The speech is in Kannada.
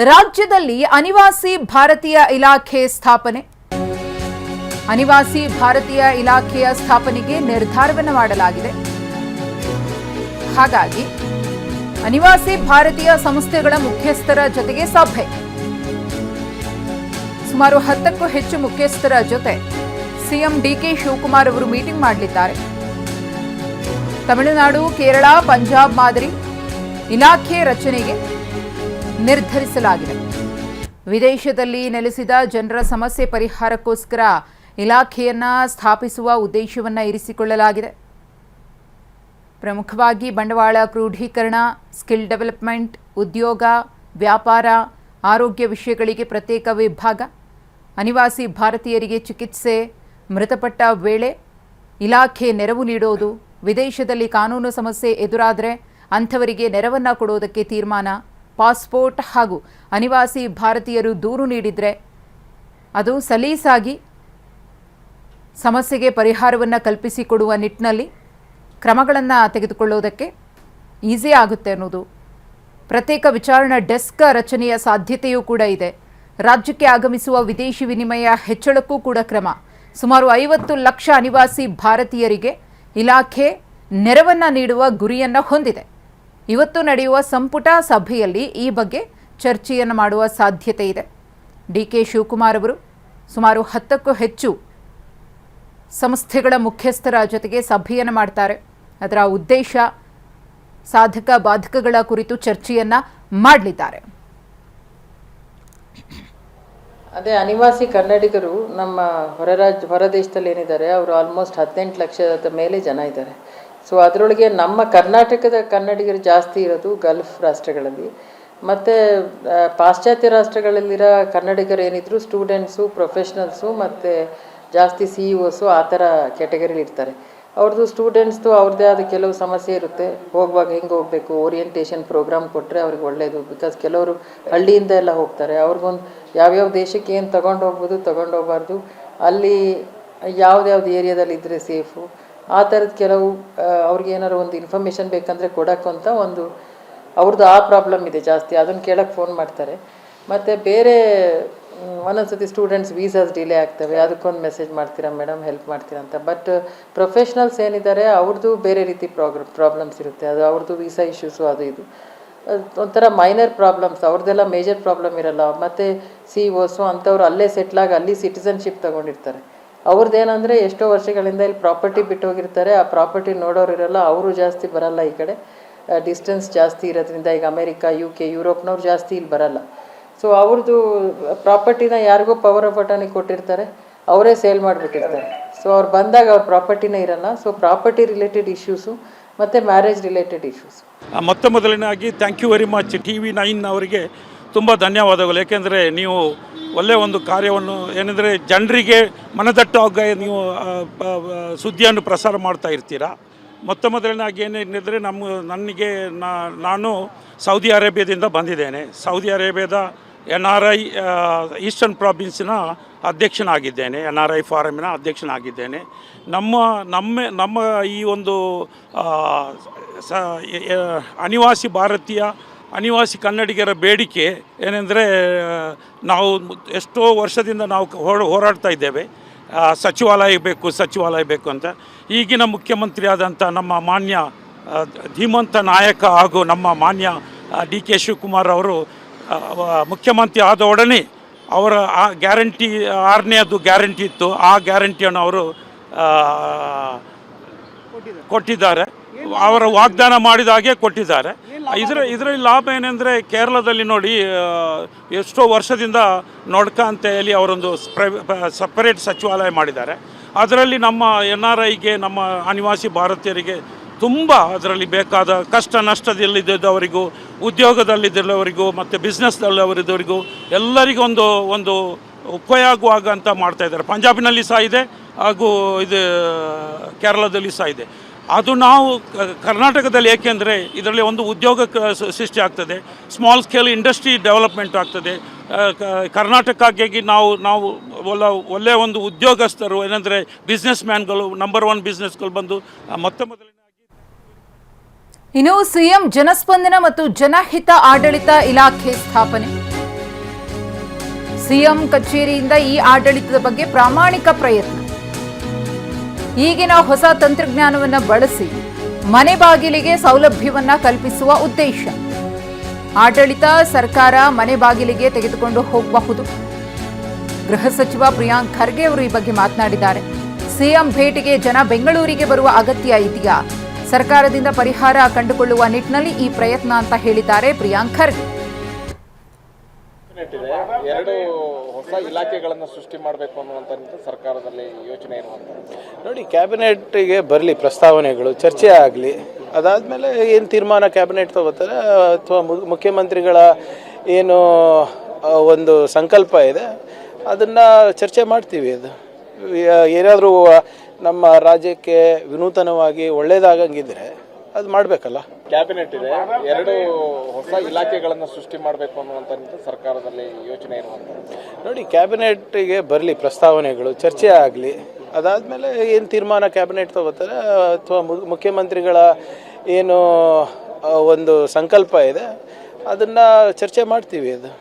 ರಾಜ್ಯದಲ್ಲಿ ಅನಿವಾಸಿ ಭಾರತೀಯ ಇಲಾಖೆ ಸ್ಥಾಪನೆ. ಅನಿವಾಸಿ ಭಾರತೀಯ ಇಲಾಖೆಯ ಸ್ಥಾಪನೆಗೆ ನಿರ್ಧಾರವನ್ನು ಮಾಡಲಾಗಿದೆ. ಹಾಗಾಗಿ ಅನಿವಾಸಿ ಭಾರತೀಯ ಸಂಸ್ಥೆಗಳ ಮುಖ್ಯಸ್ಥರ ಜೊತೆಗೆ ಸಭೆ. ಸುಮಾರು 10ಕ್ಕೂ ಹೆಚ್ಚು ಮುಖ್ಯಸ್ಥರ ಜೊತೆ ಸಿಎಂ ಡಿಕೆ ಶಿವಕುಮಾರ್ ಅವರು ಮೀಟಿಂಗ್ ಮಾಡಲಿದ್ದಾರೆ. ತಮಿಳುನಾಡು, ಕೇರಳ, ಪಂಜಾಬ್ ಮಾದರಿ ಇಲಾಖೆ ರಚನೆಗೆ ನಿರ್ಧರಿಸಲಾಗಿದೆ. ವಿದೇಶದಲ್ಲಿ ನೆಲೆಸಿದ ಜನರ ಸಮಸ್ಯೆ ಪರಿಹಾರಕ್ಕೋಸ್ಕರ ಇಲಾಖೆಯನ್ನ ಸ್ಥಾಪಿಸುವ ಉದ್ದೇಶವನ್ನ ಇರಿಸಿಕೊಳ್ಳಲಾಗಿದೆ. ಪ್ರಮುಖವಾಗಿ ಬಂಡವಾಳ ಕ್ರೋಢೀಕರಣ, ಸ್ಕಿಲ್ ಡೆವಲಪ್ಮೆಂಟ್, ಉದ್ಯೋಗ, ವ್ಯಾಪಾರ, ಆರೋಗ್ಯ ವಿಷಯಗಳಿಗೆ ಪ್ರತ್ಯೇಕ ವಿಭಾಗ, ಅನಿವಾಸಿ ಭಾರತೀಯರಿಗೆ ಚಿಕಿತ್ಸೆ, ಮೃತಪಟ್ಟ ವೇಳೆ ಇಲಾಖೆ ನೆರವು ನೀಡೋದು, ವಿದೇಶದಲ್ಲಿ ಕಾನೂನು ಸಮಸ್ಯೆ ಎದುರಾದರೆ ಅಂಥವರಿಗೆ ನೆರವನ್ನು ಕೊಡೋದಕ್ಕೆ ತೀರ್ಮಾನ, ಪಾಸ್ಪೋರ್ಟ್ ಹಾಗೂ ಅನಿವಾಸಿ ಭಾರತೀಯರು ದೂರು ನೀಡಿದರೆ ಅದು ಸಲೀಸಾಗಿ ಸಮಸ್ಯೆಗೆ ಪರಿಹಾರವನ್ನು ಕಲ್ಪಿಸಿಕೊಡುವ ನಿಟ್ಟಿನಲ್ಲಿ ಕ್ರಮಗಳನ್ನು ತೆಗೆದುಕೊಳ್ಳೋದಕ್ಕೆ ಈಸಿ ಆಗುತ್ತೆ ಅನ್ನೋದು. ಪ್ರತ್ಯೇಕ ವಿಚಾರಣಾ ಡೆಸ್ಕ್ ರಚನೆಯ ಸಾಧ್ಯತೆಯೂ ಕೂಡ ಇದೆ. ರಾಜ್ಯಕ್ಕೆ ಆಗಮಿಸುವ ವಿದೇಶಿ ವಿನಿಮಯ ಹೆಚ್ಚಳಕ್ಕೂ ಕೂಡ ಕ್ರಮ. ಸುಮಾರು 50 ಲಕ್ಷ ಅನಿವಾಸಿ ಭಾರತೀಯರಿಗೆ ಇಲಾಖೆ ನೆರವನ್ನು ನೀಡುವ ಗುರಿಯನ್ನು ಹೊಂದಿದೆ. ಇವತ್ತು ನಡೆಯುವ ಸಂಪುಟ ಸಭೆಯಲ್ಲಿ ಈ ಬಗ್ಗೆ ಚರ್ಚೆಯನ್ನು ಮಾಡುವ ಸಾಧ್ಯತೆ ಇದೆ. ಡಿಕೆ ಶಿವಕುಮಾರ್ ಅವರು ಸುಮಾರು 10ಕ್ಕೂ ಹೆಚ್ಚು ಸಂಸ್ಥೆಗಳ ಮುಖ್ಯಸ್ಥರ ಜೊತೆಗೆ ಸಭೆಯನ್ನು ಮಾಡ್ತಾರೆ. ಅದರ ಉದ್ದೇಶ ಸಾಧಕ ಬಾಧಕಗಳ ಕುರಿತು ಚರ್ಚೆಯನ್ನ ಮಾಡಲಿದ್ದಾರೆ. ಅದೇ ಅನಿವಾಸಿ ಕನ್ನಡಿಗರು ನಮ್ಮ ಹೊರ ದೇಶದಲ್ಲಿ ಏನಿದ್ದಾರೆ ಅವರು ಆಲ್ಮೋಸ್ಟ್ 18 ಲಕ್ಷದ ಮೇಲೆ ಜನ ಇದ್ದಾರೆ. ಸೊ ಅದರೊಳಗೆ ನಮ್ಮ ಕರ್ನಾಟಕದ ಕನ್ನಡಿಗರು ಜಾಸ್ತಿ ಇರೋದು ಗಲ್ಫ್ ರಾಷ್ಟ್ರಗಳಲ್ಲಿ, ಮತ್ತು ಪಾಶ್ಚಾತ್ಯ ರಾಷ್ಟ್ರಗಳಲ್ಲಿರೋ ಕನ್ನಡಿಗರು ಏನಿದ್ರು ಸ್ಟೂಡೆಂಟ್ಸು, ಪ್ರೊಫೆಷ್ನಲ್ಸು ಮತ್ತು ಜಾಸ್ತಿ CEOಸು ಆ ಥರ ಕ್ಯಾಟಗರಿಲಿ ಇರ್ತಾರೆ. ಅವ್ರದ್ದು ಸ್ಟೂಡೆಂಟ್ಸ್ದು ಅವ್ರದ್ದೇ ಆದ ಕೆಲವು ಸಮಸ್ಯೆ ಇರುತ್ತೆ. ಹೋಗುವಾಗ ಹೆಂಗೆ ಹೋಗಬೇಕು, ಓರಿಯೆಂಟೇಷನ್ ಪ್ರೋಗ್ರಾಮ್ ಕೊಟ್ಟರೆ ಅವ್ರಿಗೆ ಒಳ್ಳೆಯದು. ಬಿಕಾಸ್ ಕೆಲವರು ಹಳ್ಳಿಯಿಂದ ಎಲ್ಲ ಹೋಗ್ತಾರೆ. ಅವ್ರಿಗೊಂದು ಯಾವ್ಯಾವ ದೇಶಕ್ಕೆ ಏನು ತೊಗೊಂಡು ಹೋಗ್ಬೋದು, ತೊಗೊಂಡು ಹೋಗಬಾರ್ದು, ಅಲ್ಲಿ ಯಾವ್ದ್ಯಾವ್ದು ಏರಿಯಾದಲ್ಲಿ ಇದ್ದರೆ ಸೇಫು, ಆ ಥರದ್ದು ಕೆಲವು ಅವ್ರಿಗೆ ಏನಾರು ಒಂದು ಇನ್ಫಾರ್ಮೇಷನ್ ಬೇಕಂದರೆ ಕೊಡೋಕ್ಕಂತ ಒಂದು ಅವ್ರದ್ದು ಆ ಪ್ರಾಬ್ಲಮ್ ಇದೆ ಜಾಸ್ತಿ. ಅದನ್ನು ಕೇಳೋಕ್ಕೆ ಫೋನ್ ಮಾಡ್ತಾರೆ. ಮತ್ತು ಬೇರೆ ಒಂದೊಂದ್ಸತಿ ಸ್ಟೂಡೆಂಟ್ಸ್ ವೀಸಾಸ್ ಡಿಲೇ ಆಗ್ತವೆ, ಅದಕ್ಕೊಂದು ಮೆಸೇಜ್ ಮಾಡ್ತೀರಾ ಮೇಡಮ್, ಹೆಲ್ಪ್ ಮಾಡ್ತೀರಾ ಅಂತ. ಬಟ್ ಪ್ರೊಫೆಷ್ನಲ್ಸ್ ಏನಿದ್ದಾರೆ ಅವ್ರದ್ದು ಬೇರೆ ರೀತಿ ಪ್ರಾಬ್ಲಮ್ಸ್ ಇರುತ್ತೆ. ಅದು ಅವ್ರದ್ದು ವೀಸಾ ಇಶ್ಯೂಸು ಅದು ಇದು ಒಂಥರ ಮೈನರ್ ಪ್ರಾಬ್ಲಮ್ಸ್, ಅವ್ರದ್ದೆಲ್ಲ ಮೇಜರ್ ಪ್ರಾಬ್ಲಮ್ ಇರಲ್ಲ. ಮತ್ತು CEOಸು ಅಂಥವ್ರು ಅಲ್ಲೇ ಸೆಟ್ಲಾಗಿ ಅಲ್ಲಿ ಸಿಟಿಸನ್ಶಿಪ್ ತೊಗೊಂಡಿರ್ತಾರೆ. ಅವ್ರದ್ದೇನೆಂದರೆ ಎಷ್ಟೋ ವರ್ಷಗಳಿಂದ ಇಲ್ಲಿ ಪ್ರಾಪರ್ಟಿ ಬಿಟ್ಟು ಹೋಗಿರ್ತಾರೆ. ಆ ಪ್ರಾಪರ್ಟಿ ನೋಡೋರು ಇರಲ್ಲ, ಅವರು ಜಾಸ್ತಿ ಬರಲ್ಲ ಈ ಕಡೆ. ಡಿಸ್ಟೆನ್ಸ್ ಜಾಸ್ತಿ ಇರೋದ್ರಿಂದ ಈಗ ಅಮೇರಿಕಾ, UK, ಯುರೋಪ್ನವ್ರು ಜಾಸ್ತಿ ಇಲ್ಲಿ ಬರಲ್ಲ. ಸೊ ಅವ್ರದ್ದು ಪ್ರಾಪರ್ಟಿನ ಯಾರಿಗೋ ಪವರ್ ಆಫ್ ಅಟಾರ್ನಿ ಕೊಟ್ಟಿರ್ತಾರೆ, ಅವರೇ ಸೇಲ್ ಮಾಡಿಬಿಟ್ಟಿರ್ತಾರೆ. ಸೊ ಅವ್ರು ಬಂದಾಗ ಅವ್ರ ಪ್ರಾಪರ್ಟಿನೇ ಇರಲ್ಲ. ಸೊ ಪ್ರಾಪರ್ಟಿ ರಿಲೇಟೆಡ್ ಇಶ್ಯೂಸು ಮತ್ತು ಮ್ಯಾರೇಜ್ ರಿಲೇಟೆಡ್ ಇಶ್ಯೂಸ್. ಮೊದಲನೇದಾಗಿ thank you very much TV9 ಅವರಿಗೆ ತುಂಬ ಧನ್ಯವಾದಗಳು. ಏಕೆಂದರೆ ನೀವು ಒಳ್ಳೆಯ ಒಂದು ಕಾರ್ಯವನ್ನು ಏನೆಂದರೆ ಜನರಿಗೆ ಮನದಟ್ಟಾಗ ನೀವು ಸುದ್ದಿಯನ್ನು ಪ್ರಸಾರ ಮಾಡ್ತಾ ಇರ್ತೀರಾ. ಮೊದಲನೇದಾಗಿ ಏನೇನಿದ್ರೆ ನಾನು ಸೌದಿ ಅರೇಬಿಯಾದಿಂದ ಬಂದಿದ್ದೇನೆ. ಸೌದಿ ಅರೇಬಿಯಾದ NRI ಈಸ್ಟರ್ನ್ ಪ್ರಾವಿನ್ಸಿನ ಅಧ್ಯಕ್ಷನಾಗಿದ್ದೇನೆ, NRI ಫಾರಮಿನ ಅಧ್ಯಕ್ಷನಾಗಿದ್ದೇನೆ. ನಮ್ಮ ಈ ಒಂದು ಅನಿವಾಸಿ ಕನ್ನಡಿಗರ ಬೇಡಿಕೆ ಏನೆಂದರೆ ನಾವು ಎಷ್ಟೋ ವರ್ಷದಿಂದ ನಾವು ಹೋರಾಡ್ತಾ ಇದ್ದೇವೆ, ಸಚಿವಾಲಯ ಬೇಕು ಅಂತ. ಈಗಿನ ಮುಖ್ಯಮಂತ್ರಿ ಆದಂಥ ನಮ್ಮ ಮಾನ್ಯ ಧೀಮಂತ ನಾಯಕ ಹಾಗೂ ನಮ್ಮ ಮಾನ್ಯ DK ಶಿವಕುಮಾರ್ ಅವರು ಮುಖ್ಯಮಂತ್ರಿ ಆದ ಒಡನೆ ಅವರ ಆ ಗ್ಯಾರಂಟಿ 6ನೇದು ಗ್ಯಾರಂಟಿ ಇತ್ತು, ಆ ಗ್ಯಾರಂಟಿಯನ್ನು ಅವರು ಕೊಟ್ಟಿದ್ದಾರೆ. ಅವರ ವಾಗ್ದಾನ ಮಾಡಿದ ಹಾಗೆ ಕೊಟ್ಟಿದ್ದಾರೆ. ಇದರಲ್ಲಿ ಲಾಭ ಏನೆಂದರೆ ಕೇರಳದಲ್ಲಿ ನೋಡಿ ಎಷ್ಟೋ ವರ್ಷದಿಂದ ನೋಡ್ಕ ಹೇಳಿ ಅವರೊಂದು ಸಪರೇಟ್ ಸಚಿವಾಲಯ ಮಾಡಿದ್ದಾರೆ. ಅದರಲ್ಲಿ ನಮ್ಮ NRIಗೆ, ನಮ್ಮ ಅನಿವಾಸಿ ಭಾರತೀಯರಿಗೆ ತುಂಬ ಅದರಲ್ಲಿ ಬೇಕಾದ ಕಷ್ಟ ನಷ್ಟದಲ್ಲಿದ್ದವರಿಗೂ, ಉದ್ಯೋಗದಲ್ಲಿದ್ದವರಿಗೂ ಮತ್ತು ಬಿಸ್ನೆಸ್ದಲ್ಲಿದ್ದವರಿಗೂ ಎಲ್ಲರಿಗೂ ಒಂದು ಉಪಯೋಗವಾಗ ಅಂತ ಮಾಡ್ತಾಯಿದ್ದಾರೆ. ಪಂಜಾಬಿನಲ್ಲಿ ಸಹ ಇದೆ ಹಾಗೂ ಇದು ಕೇರಳದಲ್ಲಿ ಸಹ ಇದೆ. ಅದು ನಾವು ಕರ್ನಾಟಕದಲ್ಲಿ ಏಕೆಂದರೆ ಇದರಲ್ಲಿ ಒಂದು ಉದ್ಯೋಗ ಸೃಷ್ಟಿ ಆಗ್ತದೆ, ಸ್ಮಾಲ್ ಸ್ಕೇಲ್ ಇಂಡಸ್ಟ್ರಿ ಡೆವಲಪ್ಮೆಂಟ್ ಆಗ್ತದೆ. ಕರ್ನಾಟಕಕ್ಕಾಗಿ ನಾವು ಒಳ್ಳೆಯ ಒಂದು ಉದ್ಯೋಗಸ್ಥರು ಏನಂದರೆ ಬಿಸ್ನೆಸ್ ಮ್ಯಾನ್ಗಳು, ನಂಬರ್ 1 ಬಿಸ್ನೆಸ್ಗಳು ಬಂದು ಮೊದಲನೇದಾಗಿ. ಇನ್ನು ಸಿಎಂ ಜನಸ್ಪಂದನ ಮತ್ತು ಜನಹಿತ ಆಡಳಿತ ಇಲಾಖೆ ಸ್ಥಾಪನೆ. ಸಿಎಂ ಕಚೇರಿಯಿಂದ ಈ ಆಡಳಿತದ ಬಗ್ಗೆ ಪ್ರಾಮಾಣಿಕ ಪ್ರಯತ್ನ. ಈಗಿನ ಹೊಸ ತಂತ್ರಜ್ಞಾನವನ್ನ ಬಳಸಿ ಮನೆ ಬಾಗಿಲಿಗೆ ಸೌಲಭ್ಯವನ್ನ ಕಲ್ಪಿಸುವ ಉದ್ದೇಶ. ಆಡಳಿತ ಸರ್ಕಾರ ಮನೆ ಬಾಗಿಲಿಗೆ ತೆಗೆದುಕೊಂಡು ಹೋಗಬಹುದು. ಗೃಹ ಸಚಿವ ಪ್ರಿಯಾಂಕ್ ಖರ್ಗೆ ಅವರು ಈ ಬಗ್ಗೆ ಮಾತನಾಡಿದ್ದಾರೆ. ಸಿಎಂ ಭೇಟಿಗೆ ಜನ ಬೆಂಗಳೂರಿಗೆ ಬರುವ ಅಗತ್ಯ ಇದೆಯಾ? ಸರ್ಕಾರದಿಂದ ಪರಿಹಾರ ಕಂಡುಕೊಳ್ಳುವ ನಿಟ್ಟಿನಲ್ಲಿ ಈ ಪ್ರಯತ್ನ ಅಂತ ಹೇಳಿದ್ದಾರೆ ಪ್ರಿಯಾಂಕ್ ಖರ್ಗೆ. ಎರಡು ಹೊಸ ಇಲಾಖೆಗಳನ್ನು ಸೃಷ್ಟಿ ಮಾಡಬೇಕು ಅನ್ನುವಂಥ ಸರ್ಕಾರದಲ್ಲಿ ಯೋಚನೆ ಇರುವಂಥದ್ದು. ನೋಡಿ, ಕ್ಯಾಬಿನೆಟ್ಗೆ ಬರಲಿ ಪ್ರಸ್ತಾವನೆಗಳು, ಚರ್ಚೆ ಆಗಲಿ. ಅದಾದಮೇಲೆ ಏನು ತೀರ್ಮಾನ ಕ್ಯಾಬಿನೆಟ್ ತಗೋತಾರೆ ಅಥವಾ ಮುಖ್ಯಮಂತ್ರಿಗಳ ಏನು ಒಂದು ಸಂಕಲ್ಪ ಇದೆ ಅದನ್ನು ಚರ್ಚೆ ಮಾಡ್ತೀವಿ. ಅದು ಏನಾದರೂ ನಮ್ಮ ರಾಜ್ಯಕ್ಕೆ ವಿನೂತನವಾಗಿ ಒಳ್ಳೇದಾಗಂಗಿದ್ರೆ ಅದು ಮಾಡಬೇಕಲ್ಲ. ಕ್ಯಾಬಿನೆಟ್ ಇದೆ, ಎರಡು ಹೊಸ ಇಲಾಖೆಗಳನ್ನು ಸೃಷ್ಟಿ ಮಾಡಬೇಕು ಅನ್ನುವಂಥ ಸರ್ಕಾರದಲ್ಲಿ ಯೋಚನೆ ಇರುವಂಥದ್ದು. ನೋಡಿ, ಕ್ಯಾಬಿನೆಟ್ಗೆ ಬರಲಿ ಪ್ರಸ್ತಾವನೆಗಳು, ಚರ್ಚೆ ಆಗಲಿ. ಅದಾದಮೇಲೆ ಏನು ತೀರ್ಮಾನ ಕ್ಯಾಬಿನೆಟ್ ತಗೋತಾರೆ ಅಥವಾ ಮುಖ್ಯಮಂತ್ರಿಗಳ ಏನು ಒಂದು ಸಂಕಲ್ಪ ಇದೆ ಅದನ್ನು ಚರ್ಚೆ ಮಾಡ್ತೀವಿ. ಅದು